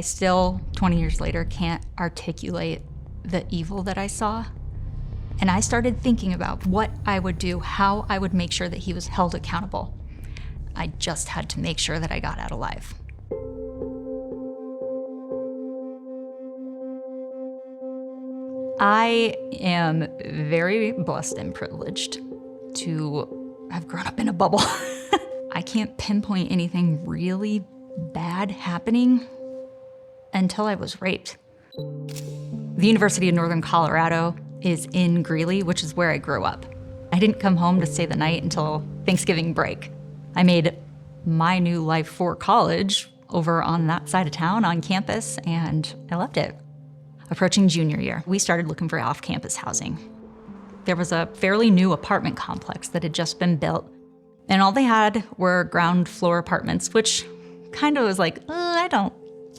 I still, 20 years later, can't articulate the evil that I saw. And I started thinking about what I would do, how I would make sure that he was held accountable. I just had to make sure that I got out alive. I am very blessed and privileged to have grown up in a bubble. I can't pinpoint anything really bad happening until I was raped. The University of Northern Colorado is in Greeley, which is where I grew up. I didn't come home to stay the night until Thanksgiving break. I made my new life for college over on that side of town on campus, and I loved it. Approaching junior year, we started looking for off-campus housing. There was a fairly new apartment complex that had just been built, and all they had were ground floor apartments, which kind of was like, I don't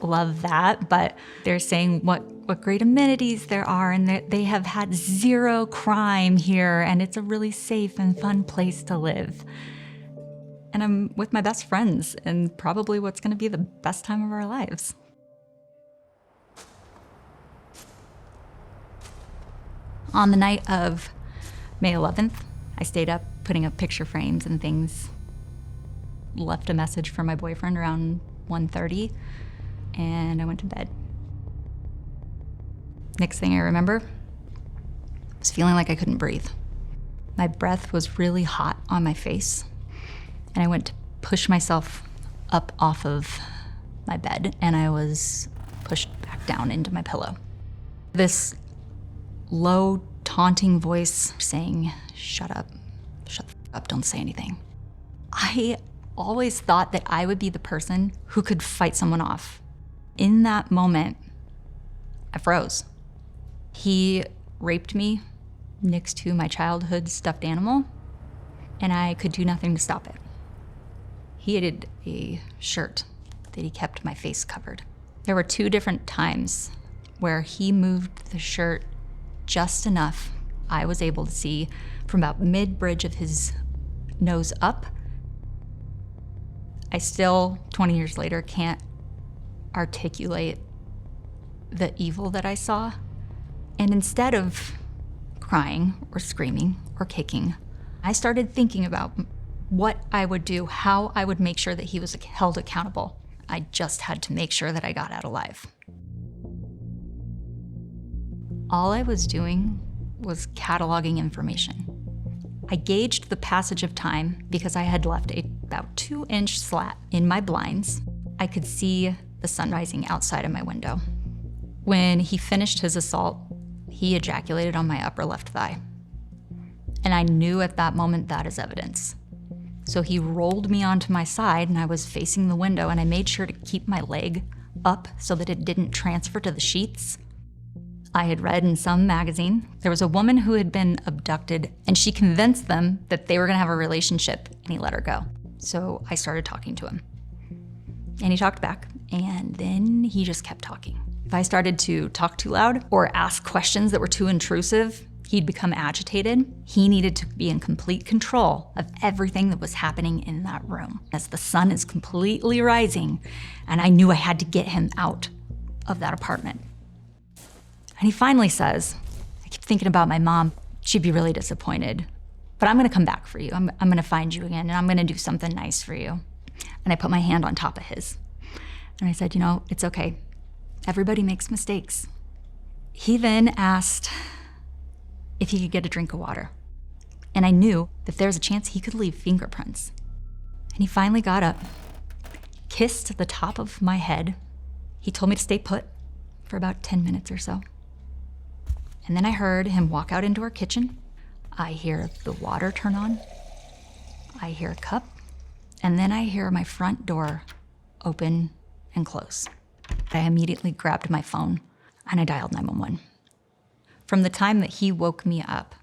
love that, but they're saying what great amenities there are, and they have had zero crime here, and it's a really safe and fun place to live. And I'm with my best friends, and probably what's gonna be the best time of our lives. On the night of May 11th, I stayed up putting up picture frames and things. Left a message for my boyfriend around 1:30, and I went to bed. Next thing I remember was feeling like I couldn't breathe. My breath was really hot on my face, and I went to push myself up off of my bed, and I was pushed back down into my pillow. This low, taunting voice saying, shut up, don't say anything. I always thought that I would be the person who could fight someone off. In that moment, I froze. He raped me next to my childhood stuffed animal, and I could do nothing to stop it. He had a shirt that he kept my face covered. There were 2 different times where he moved the shirt just enough I was able to see from about mid-bridge of his nose up. I still, 20 years later, can't articulate the evil that I saw. And instead of crying or screaming or kicking, I started thinking about what I would do, how I would make sure that he was held accountable. I just had to make sure that I got out alive. All I was doing was cataloging information. I gauged the passage of time because I had left a about 2-inch slat in my blinds. I could see the sun rising outside of my window. When he finished his assault, he ejaculated on my upper left thigh. And I knew at that moment that is evidence. So he rolled me onto my side, and I was facing the window, and I made sure to keep my leg up so that it didn't transfer to the sheets. I had read in some magazine there was a woman who had been abducted, and she convinced them that they were gonna have a relationship, and he let her go. So I started talking to him. And he talked back, and then he just kept talking. If I started to talk too loud or ask questions that were too intrusive, he'd become agitated. He needed to be in complete control of everything that was happening in that room. As the sun is completely rising, and I knew I had to get him out of that apartment. And he finally says, I keep thinking about my mom. She'd be really disappointed, but I'm gonna come back for you. I'm gonna find you again, and I'm gonna do something nice for you. And I put my hand on top of his. And I said, it's okay. Everybody makes mistakes. He then asked if he could get a drink of water. And I knew that there's a chance he could leave fingerprints. And he finally got up, kissed the top of my head. He told me to stay put for about 10 minutes or so. And then I heard him walk out into our kitchen. I hear the water turn on. I hear a cup. And then I hear my front door open and close. I immediately grabbed my phone and I dialed 911. From the time that he woke me up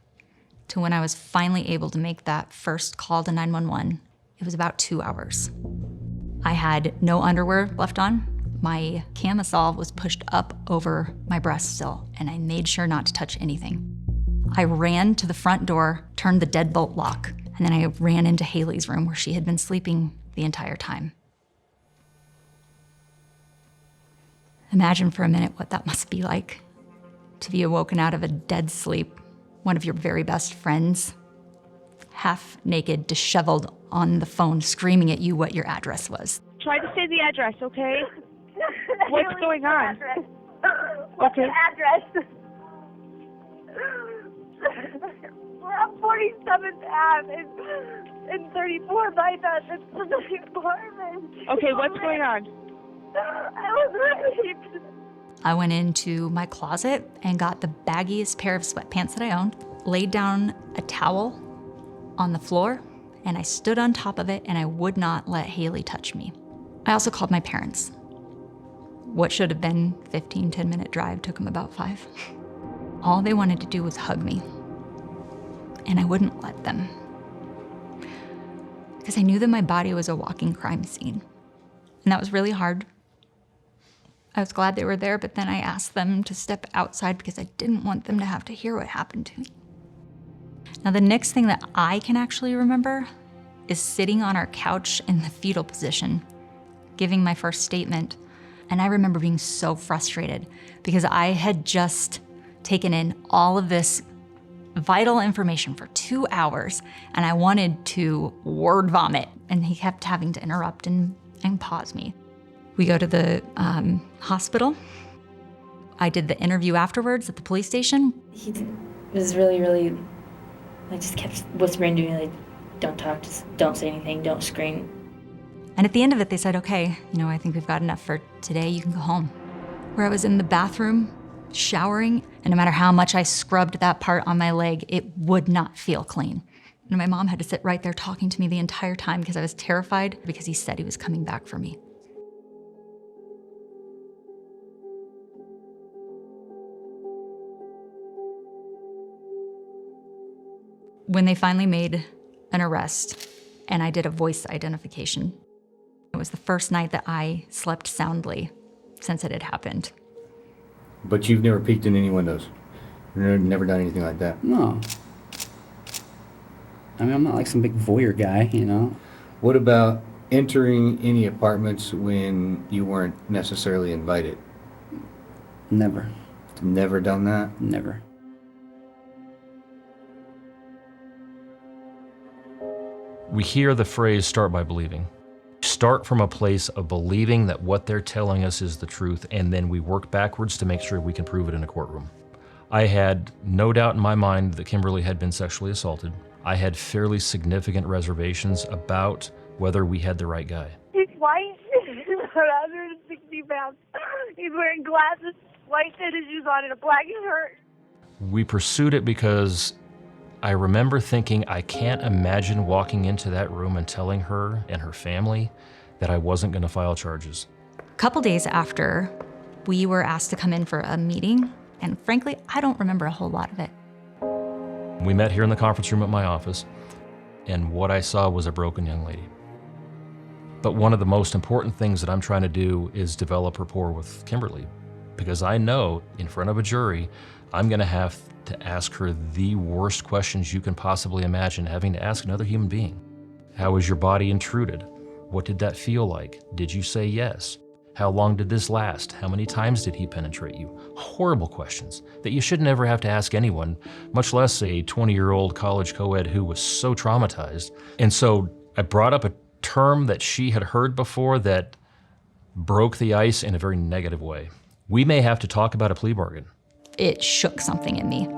to when I was finally able to make that first call to 911, it was about 2 hours. I had no underwear left on. My camisole was pushed up over my breast still, and I made sure not to touch anything. I ran to the front door, turned the deadbolt lock, and then I ran into Haley's room where she had been sleeping the entire time. Imagine for a minute what that must be like, to be awoken out of a dead sleep, one of your very best friends, half naked, disheveled on the phone, screaming at you what your address was. Try to say the address, okay? What's going on? What's Okay. the address? We're on 47th Ave and 34 by that's the apartment. Okay, what's going on? I was raped. I went into my closet and got the baggiest pair of sweatpants that I owned, laid down a towel on the floor, and I stood on top of it, and I would not let Haley touch me. I also called my parents. What should have been 10-minute drive took them about 5. All they wanted to do was hug me, and I wouldn't let them. Because I knew that my body was a walking crime scene, and that was really hard. I was glad they were there, but then I asked them to step outside because I didn't want them to have to hear what happened to me. Now, the next thing that I can actually remember is sitting on our couch in the fetal position, giving my first statement. And I remember being so frustrated because I had just taken in all of this vital information for 2 hours, and I wanted to word vomit, and he kept having to interrupt and pause me. We go to the hospital. I did the interview afterwards at the police station. He was really, just kept whispering to me, like, don't talk, just don't say anything, don't scream. And at the end of it, they said, okay, I think we've got enough for today, you can go home. Where I was in the bathroom, showering, and no matter how much I scrubbed that part on my leg, it would not feel clean. And my mom had to sit right there talking to me the entire time because I was terrified because he said he was coming back for me. When they finally made an arrest and I did a voice identification, it was the first night that I slept soundly since it had happened. But you've never peeked in any windows? You've never done anything like that? No. I mean, I'm not like some big voyeur guy, What about entering any apartments when you weren't necessarily invited? Never. Never done that? Never. We hear the phrase, start by believing. Start from a place of believing that what they're telling us is the truth, and then we work backwards to make sure we can prove it in a courtroom. I had no doubt in my mind that Kimberly had been sexually assaulted. I had fairly significant reservations about whether we had the right guy. He's white, 160 pounds. He's wearing glasses, white tennis shoes on, and a black shirt. We pursued it because I remember thinking, I can't imagine walking into that room and telling her and her family that I wasn't going to file charges. A couple days after, we were asked to come in for a meeting, and frankly, I don't remember a whole lot of it. We met here in the conference room at my office, and what I saw was a broken young lady. But one of the most important things that I'm trying to do is develop rapport with Kimberly, because I know in front of a jury, I'm going to have to ask her the worst questions you can possibly imagine having to ask another human being. How was your body intruded? What did that feel like? Did you say yes? How long did this last? How many times did he penetrate you? Horrible questions that you should never have to ask anyone, much less a 20-year-old college co-ed who was so traumatized. And so I brought up a term that she had heard before that broke the ice in a very negative way. We may have to talk about a plea bargain. It shook something in me.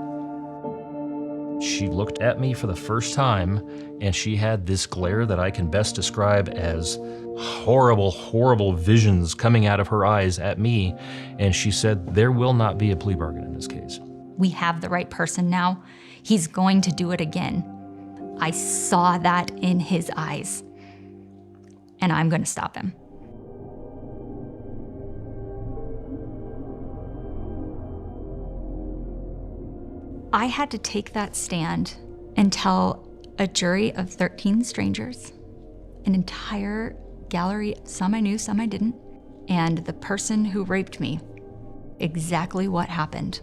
She looked at me for the first time, and she had this glare that I can best describe as horrible, horrible visions coming out of her eyes at me, and she said, there will not be a plea bargain in this case. We have the right person now. He's going to do it again. I saw that in his eyes, and I'm going to stop him. I had to take that stand and tell a jury of 13 strangers, an entire gallery, some I knew, some I didn't, and the person who raped me, exactly what happened.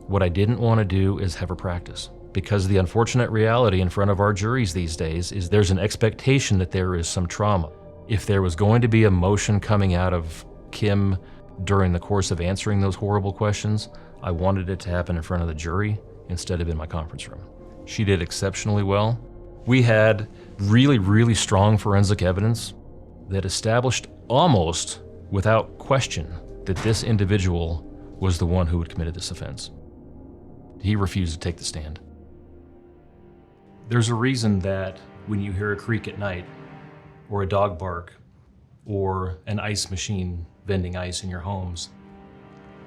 What I didn't want to do is have her practice, because the unfortunate reality in front of our juries these days is there's an expectation that there is some trauma. If there was going to be emotion coming out of Kim, during the course of answering those horrible questions, I wanted it to happen in front of the jury instead of in my conference room. She did exceptionally well. We had really, really strong forensic evidence that established almost without question that this individual was the one who had committed this offense. He refused to take the stand. There's a reason that when you hear a creak at night, or a dog bark, or an ice machine vending ice in your homes,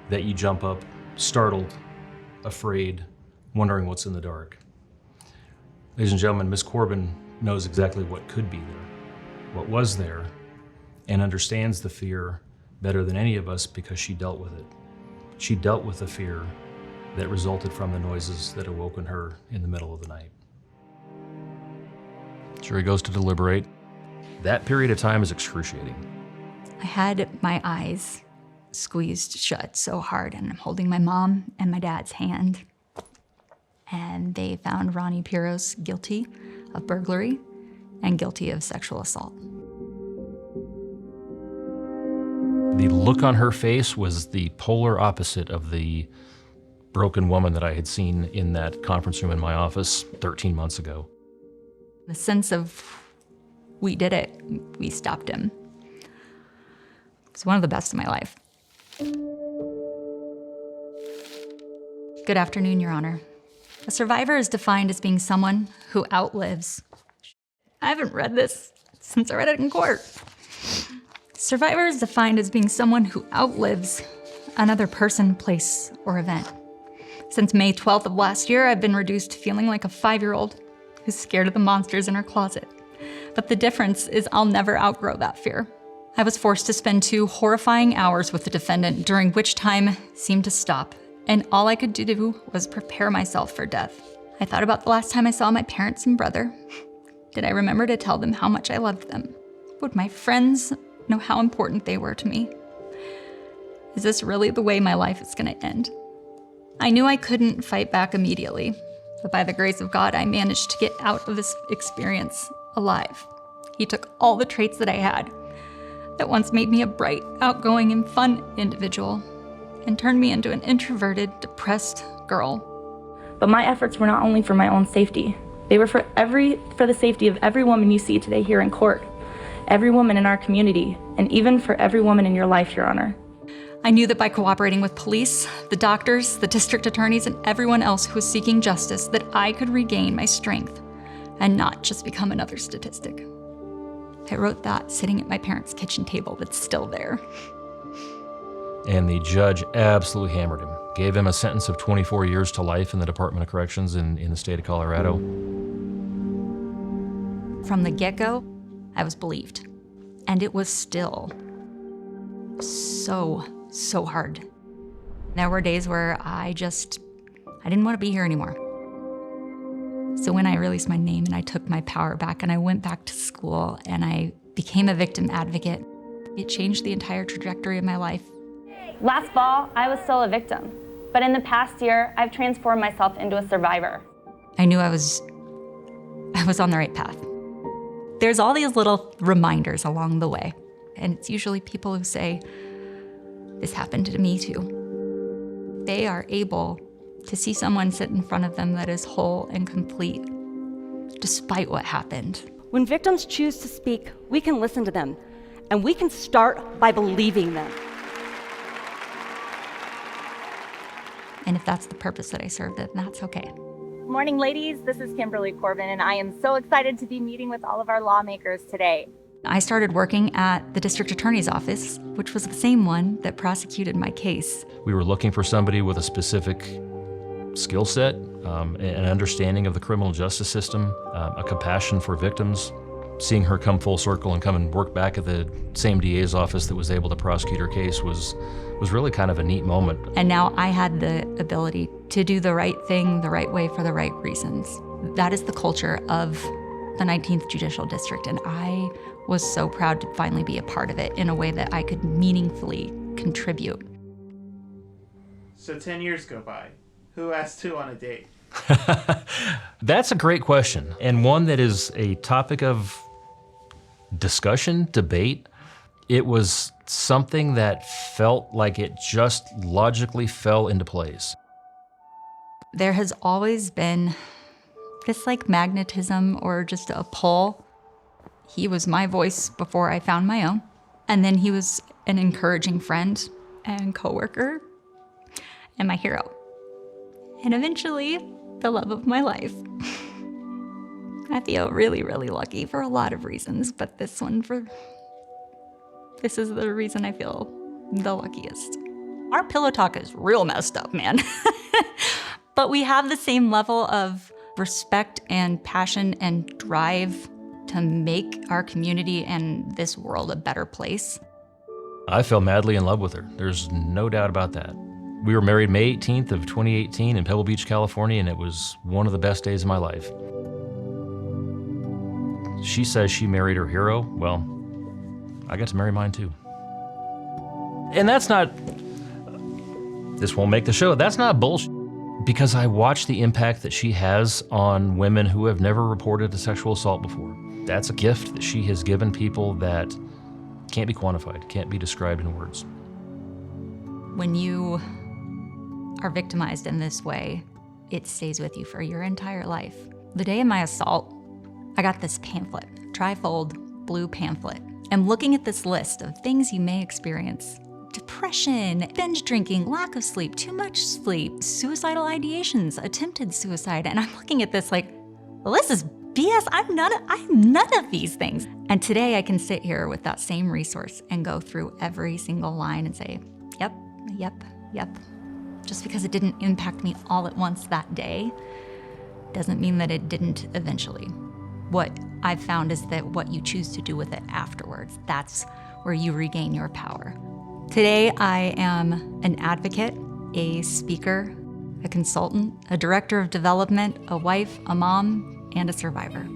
that you jump up, startled, afraid, wondering what's in the dark. Ladies and gentlemen, Ms. Corban knows exactly what could be there, what was there, and understands the fear better than any of us because she dealt with it. She dealt with the fear that resulted from the noises that awoken her in the middle of the night. Jury goes to deliberate. That period of time is excruciating. I had my eyes squeezed shut so hard, and I'm holding my mom and my dad's hand. And they found Ronnie Piros guilty of burglary and guilty of sexual assault. The look on her face was the polar opposite of the broken woman that I had seen in that conference room in my office 13 months ago. The sense of, we did it, we stopped him. It's one of the best of my life. Good afternoon, Your Honor. A survivor is defined as being someone who outlives. I haven't read this since I read it in court. Survivor is defined as being someone who outlives another person, place, or event. Since May 12th of last year, I've been reduced to feeling like a 5-year-old who's scared of the monsters in her closet. But the difference is I'll never outgrow that fear. I was forced to spend 2 horrifying hours with the defendant, during which time seemed to stop, and all I could do was prepare myself for death. I thought about the last time I saw my parents and brother. Did I remember to tell them how much I loved them? Would my friends know how important they were to me? Is this really the way my life is gonna end? I knew I couldn't fight back immediately, but by the grace of God, I managed to get out of this experience alive. He took all the traits that I had, that once made me a bright, outgoing, and fun individual, and turned me into an introverted, depressed girl. But my efforts were not only for my own safety. They were for the safety of every woman you see today here in court, every woman in our community, and even for every woman in your life, Your Honor. I knew that by cooperating with police, the doctors, the district attorneys, and everyone else who was seeking justice, that I could regain my strength and not just become another statistic. I wrote that sitting at my parents' kitchen table that's still there. And the judge absolutely hammered him. Gave him a sentence of 24 years to life in the Department of Corrections in the state of Colorado. From the get-go, I was believed. And it was still so hard. There were days where I didn't want to be here anymore. So when I released my name and I took my power back and I went back to school and I became a victim advocate, it changed the entire trajectory of my life. Last fall, I was still a victim, but in the past year, I've transformed myself into a survivor. I knew I was on the right path. There's all these little reminders along the way, and it's usually people who say, "This happened to me too." They are able to see someone sit in front of them that is whole and complete, despite what happened. When victims choose to speak, we can listen to them, and we can start by believing them. And if that's the purpose that I serve, then that's okay. Morning, ladies. This is Kimberly Corban, and I am so excited to be meeting with all of our lawmakers today. I started working at the district attorney's office, which was the same one that prosecuted my case. We were looking for somebody with a specific skill set, an understanding of the criminal justice system, a compassion for victims. Seeing her come full circle and come and work back at the same DA's office that was able to prosecute her case was really kind of a neat moment. And now I had the ability to do the right thing the right way for the right reasons. That is the culture of the 19th Judicial District, and I was so proud to finally be a part of it in a way that I could meaningfully contribute. So 10 years go by. Who asked who on a date? That's a great question, and one that is a topic of discussion, debate, It was something that felt like it just logically fell into place. There has always been this like magnetism or just a pull. He was my voice before I found my own. And then he was an encouraging friend and coworker and my hero. And eventually, the love of my life. I feel really, really lucky for a lot of reasons, but this is the reason I feel the luckiest. Our pillow talk is real messed up, man. But we have the same level of respect and passion and drive to make our community and this world a better place. I fell madly in love with her. There's no doubt about that. We were married May 18th of 2018 in Pebble Beach, California, and it was one of the best days of my life. She says she married her hero. Well, I got to marry mine too. And that's not, this won't make the show, that's not bullshit. Because I watch the impact that she has on women who have never reported a sexual assault before. That's a gift that she has given people that can't be quantified, can't be described in words. When you are victimized in this way, it stays with you for your entire life. The day of my assault, I got this pamphlet, trifold blue pamphlet. I'm looking at this list of things you may experience. Depression, binge drinking, lack of sleep, too much sleep, suicidal ideations, attempted suicide. And I'm looking at this like, well, this is BS. I'm none of these things. And today I can sit here with that same resource and go through every single line and say, yep, yep, yep. Just because it didn't impact me all at once that day doesn't mean that it didn't eventually. What I've found is that what you choose to do with it afterwards, that's where you regain your power. Today, I am an advocate, a speaker, a consultant, a director of development, a wife, a mom, and a survivor.